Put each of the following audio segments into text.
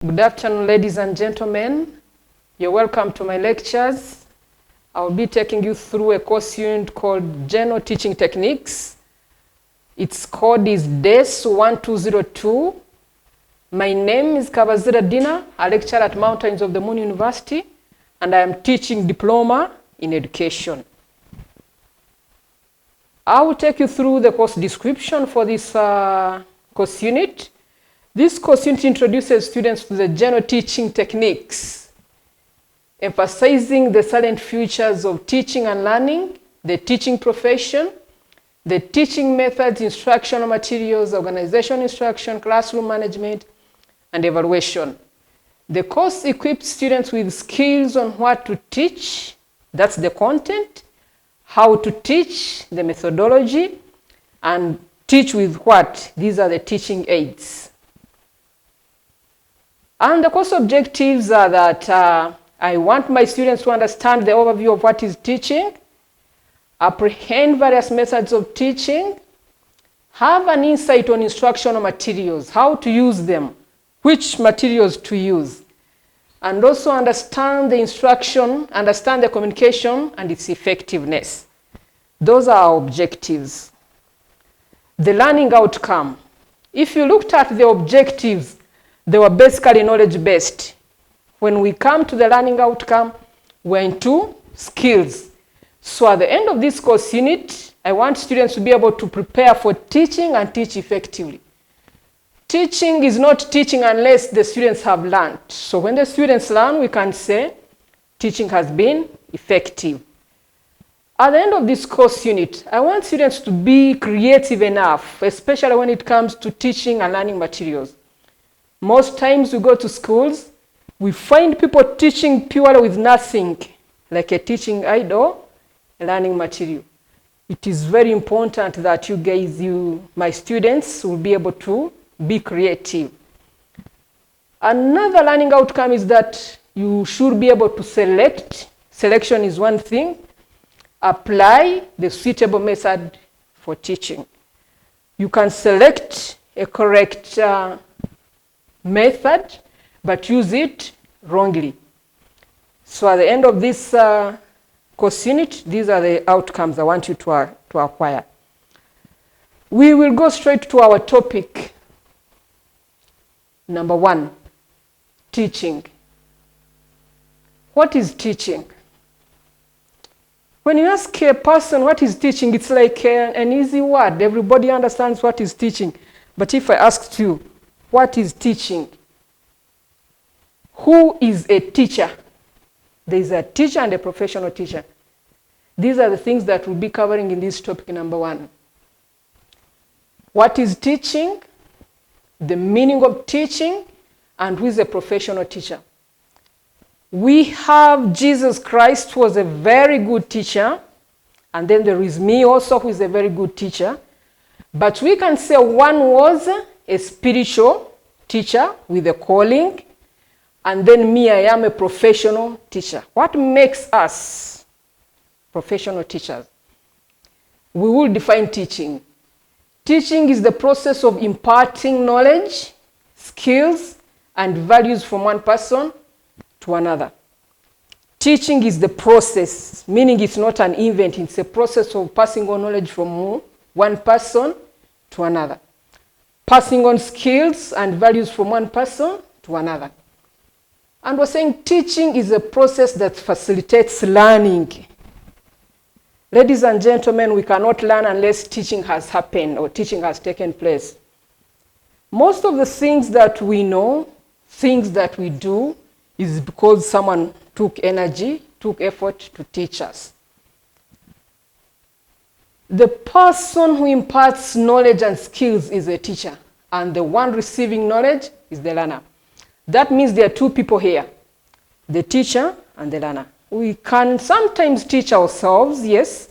Good afternoon, ladies and gentlemen. You're welcome to my lectures. I'll be taking you through a course unit called General Teaching Techniques. Its code is DES 1202. My name is Kabazira Dina, a lecturer at Mountains of the Moon University, and I am teaching diploma in education. I will take you through the course description for this course unit. This course unit introduces students to the general teaching techniques, emphasizing the silent futures of teaching and learning, the teaching profession, the teaching methods, instructional materials, organizational instruction, classroom management, and evaluation. The course equips students with skills on what to teach, that's the content, how to teach, the methodology, and teach with what? These are the teaching aids. And the course objectives are that I want my students to understand the overview of what is teaching, apprehend various methods of teaching, have an insight on instructional materials, how to use them, which materials to use, and also understand the instruction, understand the communication and its effectiveness. Those are our objectives. The learning outcome. If you looked at the objectives, they were basically knowledge-based. When we come to the learning outcome, we're into skills. So at the end of this course unit, I want students to be able to prepare for teaching and teach effectively. Teaching is not teaching unless the students have learned. So when the students learn, we can say teaching has been effective. At the end of this course unit, I want students to be creative enough, especially when it comes to teaching and learning materials. Most times we go to schools, we find people teaching purely with nothing, like a teaching aid or a learning material. It is very important that you guys, my students, will be able to be creative. Another learning outcome is that you should be able to select. Selection is one thing. Apply the suitable method for teaching. You can select a correct method, but use it wrongly. So at the end of this course unit, these are the outcomes I want you to acquire. We will go straight to our topic. Number 1, teaching. What is teaching? When you ask a person what is teaching, it's like an easy word. Everybody understands what is teaching. But if I asked you, what is teaching? Who is a teacher? There is a teacher and a professional teacher. These are the things that we'll be covering in this topic number 1. What is teaching? The meaning of teaching, and who is a professional teacher? We have Jesus Christ, who was a very good teacher, and then there is me also, who is a very good teacher. But we can say one was a spiritual teacher with a calling, and then me, I am a professional teacher. What makes us professional teachers? We will define teaching. Teaching is the process of imparting knowledge, skills, and values from one person to another. Teaching is the process, meaning it's not an event, it's a process of passing on knowledge from one person to another. Passing on skills and values from one person to another. And we're saying teaching is a process that facilitates learning. Ladies and gentlemen, we cannot learn unless teaching has happened or teaching has taken place. Most of the things that we know, things that we do, is because someone took energy, took effort to teach us. The person who imparts knowledge and skills is a teacher, and the one receiving knowledge is the learner. That means there are two people here, the teacher and the learner. We can sometimes teach ourselves, yes,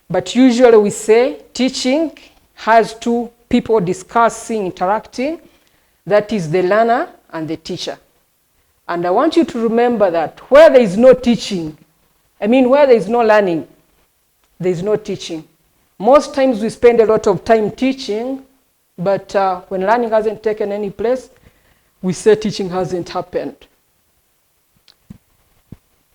but usually we say teaching has two people discussing, interacting. That is the learner and the teacher. And I want you to remember that where there is no teaching, where there is no learning, there is no teaching. Most times we spend a lot of time teaching, but when learning hasn't taken any place, we say teaching hasn't happened.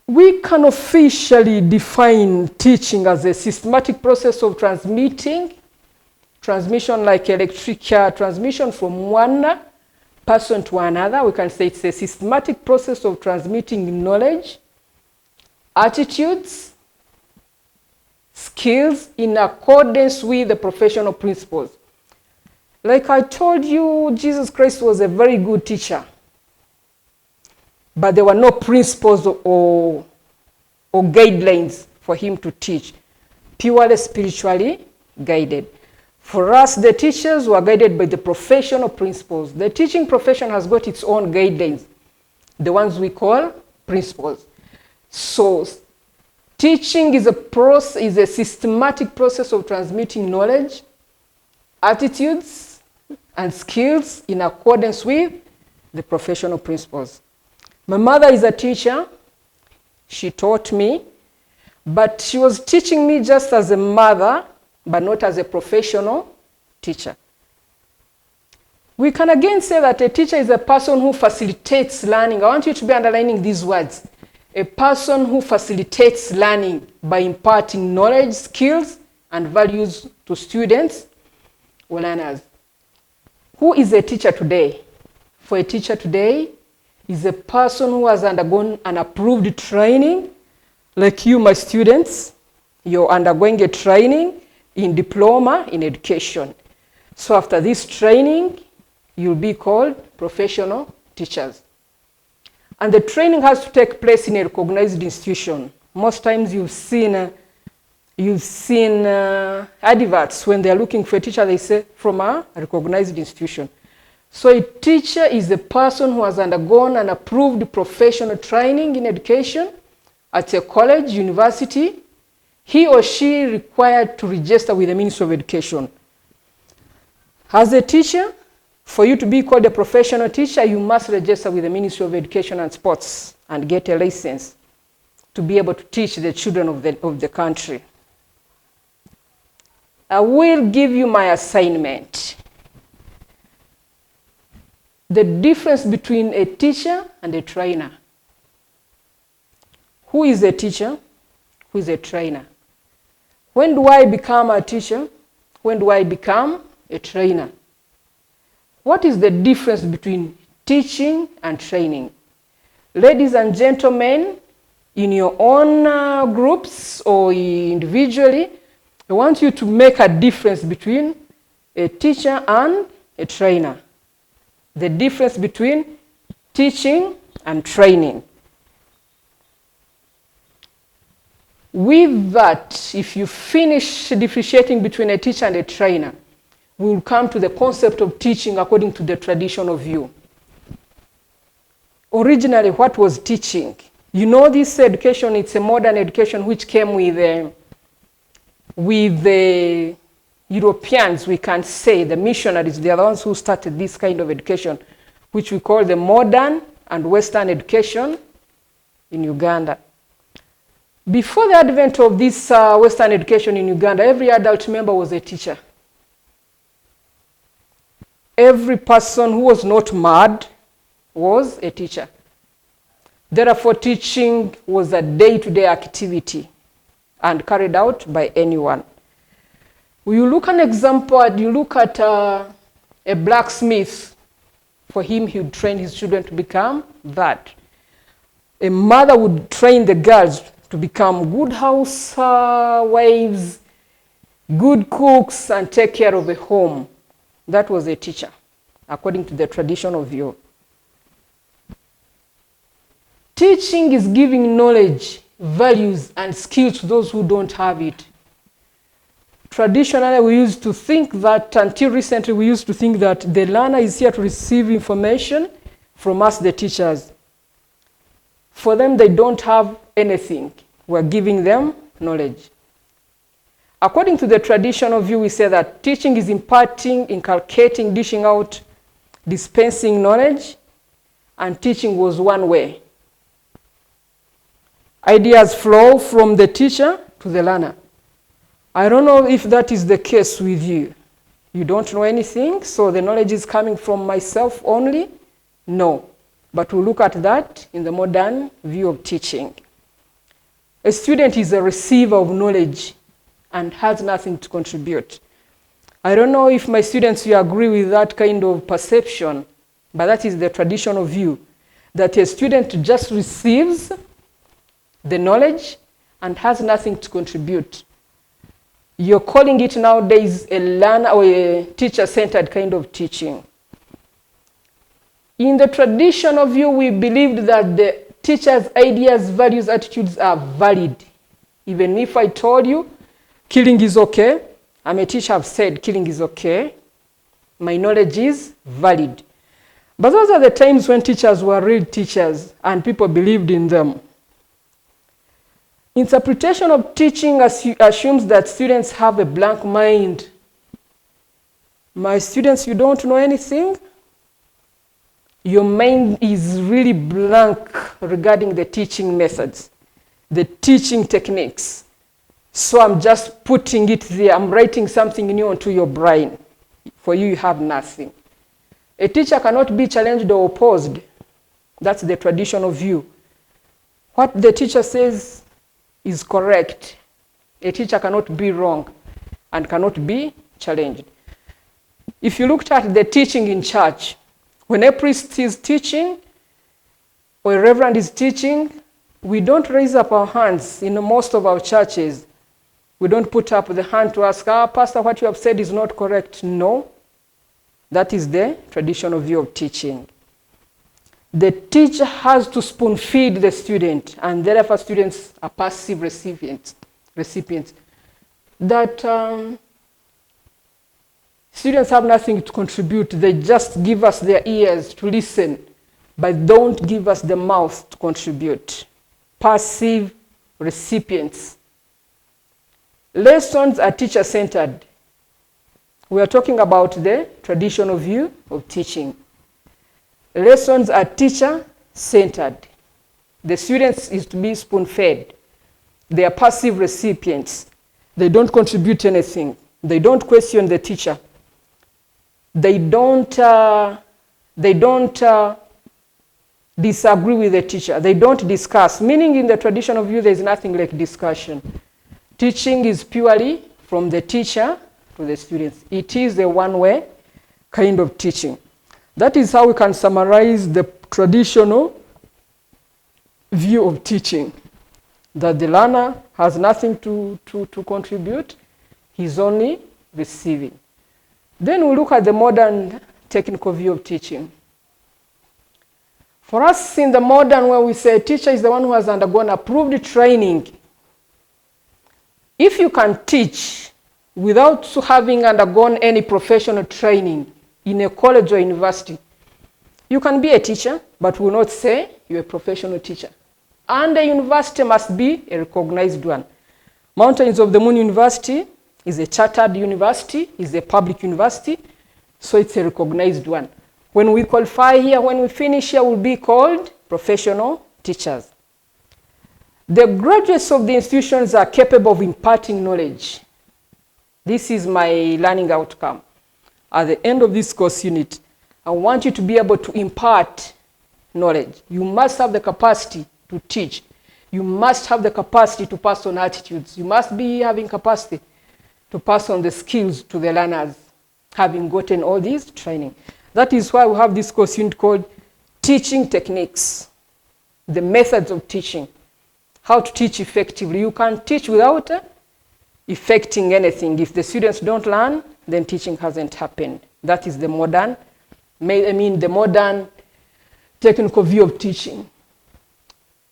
We can officially define teaching as a systematic process of transmission like electric transmission from one person to another. We can say it's a systematic process of transmitting knowledge, attitudes, skills in accordance with the professional principles. Like I told you, Jesus Christ was a very good teacher, but there were no principles or guidelines for him to teach, purely spiritually guided. For us, the teachers were guided by the professional principles. The teaching profession has got its own guidelines, the ones we call principles. So teaching is a systematic process of transmitting knowledge, attitudes, and skills in accordance with the professional principles. My mother is a teacher. She taught me, but she was teaching me just as a mother, but not as a professional teacher. We can again say that a teacher is a person who facilitates learning. I want you to be underlining these words. A person who facilitates learning by imparting knowledge, skills, and values to students or learners. Who is a teacher today? For a teacher today is a person who has undergone an approved training, like you, my students. You're undergoing a training in diploma in education. So after this training, you'll be called professional teachers. And the training has to take place in a recognized institution. Most times you've seen adverts when they're looking for a teacher, they say from a recognized institution. So a teacher is a person who has undergone an approved professional training in education at a college, university. He or she required to register with the Ministry of Education. As a teacher, for you to be called a professional teacher, you must register with the Ministry of Education and Sports and get a license to be able to teach the children of the country. I will give you my assignment. The difference between a teacher and a trainer. Who is a teacher? Who is a trainer? When do I become a teacher? When do I become a trainer? What is the difference between teaching and training? Ladies and gentlemen, in your own groups or individually, I want you to make a difference between a teacher and a trainer. The difference between teaching and training. With that, if you finish differentiating between a teacher and a trainer, we will come to the concept of teaching according to the traditional view. Originally, what was teaching? You know, this education, it's a modern education which came with the Europeans, we can say, the missionaries. They are the ones who started this kind of education, which we call the modern and Western education in Uganda. Before the advent of this Western education in Uganda, every adult member was a teacher. Every person who was not mad was a teacher. Therefore, teaching was a day-to-day activity and carried out by anyone. You look at an example, you look at a blacksmith. For him, he would train his children to become that. A mother would train the girls to become good housewives, good cooks, and take care of the home. That was a teacher, according to the traditional view. Teaching is giving knowledge, values, and skills to those who don't have it. Traditionally, we used to think that, until recently, we used to think that the learner is here to receive information from us, the teachers. For them, they don't have anything. We're giving them knowledge. According to the traditional view, we say that teaching is imparting, inculcating, dishing out, dispensing knowledge, and teaching was one way. Ideas flow from the teacher to the learner. I don't know if that is the case with you. You don't know anything, so the knowledge is coming from myself only. No. But we'll look at that in the modern view of teaching. A student is a receiver of knowledge and has nothing to contribute. I don't know if my students will agree with that kind of perception, but that is the traditional view, that a student just receives the knowledge and has nothing to contribute. You're calling it nowadays a learner or a teacher-centered kind of teaching. In the traditional view, we believed that the teacher's ideas, values, attitudes are valid. Even if I told you killing is okay, I'm a teacher, I've said killing is okay, my knowledge is valid. But those are the times when teachers were real teachers and people believed in them. Interpretation of teaching assumes that students have a blank mind. My students, you don't know anything? Your mind is really blank regarding the teaching methods, the teaching techniques. So I'm just putting it there. I'm writing something new onto your brain. For you, you have nothing. A teacher cannot be challenged or opposed. That's the traditional view. What the teacher says is correct. A teacher cannot be wrong and cannot be challenged. If you looked at the teaching in church, when a priest is teaching or a reverend is teaching, we don't raise up our hands in most of our churches. We don't put up the hand to ask, Pastor, what you have said is not correct. No. That is the traditional view of teaching. The teacher has to spoon feed the student, and therefore students are passive recipients. That students have nothing to contribute. They just give us their ears to listen, but don't give us the mouth to contribute. Passive recipients. Lessons are teacher-centered. We are talking about the traditional view of teaching. Lessons are teacher-centered. The students is to be spoon-fed. They are passive recipients. They don't contribute anything. They don't question the teacher. They don't disagree with the teacher. They don't discuss. Meaning in the traditional view, there is nothing like discussion. Teaching is purely from the teacher to the students. It is a one-way kind of teaching. That is how we can summarize the traditional view of teaching, that the learner has nothing to contribute, he's only receiving. Then we look at the modern technical view of teaching. For us in the modern, where we say teacher is the one who has undergone approved training. If you can teach without having undergone any professional training in a college or university, you can be a teacher, but will not say you're a professional teacher. And a university must be a recognized one. Mountains of the Moon University is a chartered university, is a public university, so it's a recognized one. When we qualify here, when we finish here, we'll be called professional teachers. The graduates of the institutions are capable of imparting knowledge. This is my learning outcome. At the end of this course unit, I want you to be able to impart knowledge. You must have the capacity to teach. You must have the capacity to pass on attitudes. You must be having capacity to pass on the skills to the learners, having gotten all these training. That is why we have this course unit called Teaching Techniques, the methods of teaching, how to teach effectively. You can teach without effecting anything. If the students don't learn, then teaching hasn't happened. That is the modern, the modern technical view of teaching.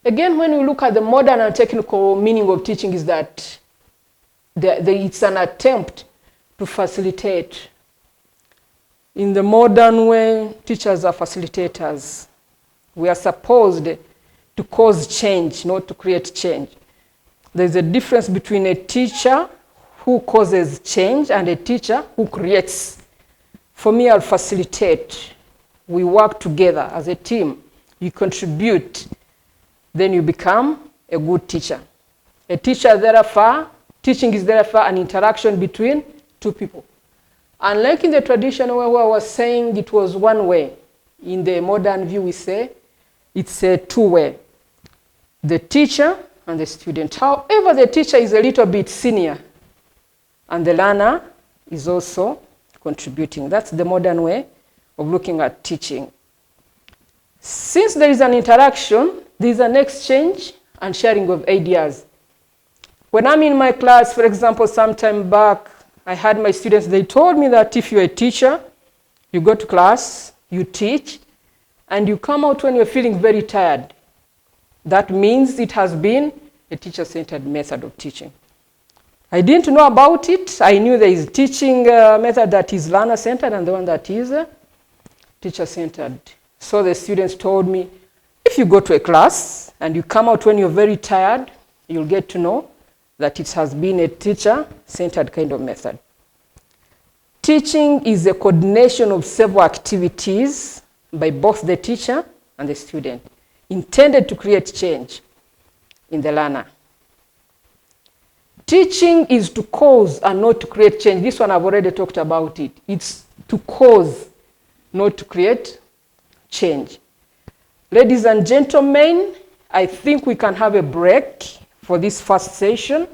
Again, when we look at the modern and technical meaning of teaching, is that it's an attempt to facilitate. In the modern way, teachers are facilitators. We are supposed to cause change, not to create change. There's a difference between a teacher who causes change and a teacher who creates. For me, I'll facilitate. We work together as a team. You contribute. Then you become a good teacher. A teacher, therefore, teaching is therefore an interaction between two people. Unlike in the traditional way where I was saying it was one way, In the modern view, we say it's a two-way, the teacher and the student. However, the teacher is a little bit senior, and the learner is also contributing. That's the modern way of looking at teaching. Since there is an interaction, there is an exchange and sharing of ideas. When I'm in my class, for example, some time back, I had my students, they told me that if you're a teacher, you go to class, you teach, and you come out when you're feeling very tired. That means it has been a teacher-centered method of teaching. I didn't know about it. I knew there is a teaching method that is learner-centered and the one that is teacher-centered. So the students told me, if you go to a class and you come out when you're very tired, you'll get to know that it has been a teacher-centered kind of method. Teaching is a coordination of several activities by both the teacher and the student, intended to create change in the learner. Teaching is to cause and not to create change. This one I've already talked about it. It's to cause, not to create change. Ladies and gentlemen, I think we can have a break for this first session.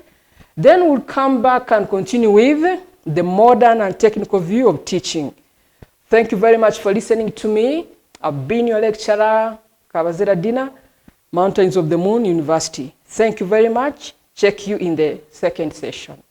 Then we'll come back and continue with the modern and technical view of teaching. Thank you very much for listening to me. I've been your lecturer, Kabazera Dina, Mountains of the Moon University. Thank you very much. Check you in the second session.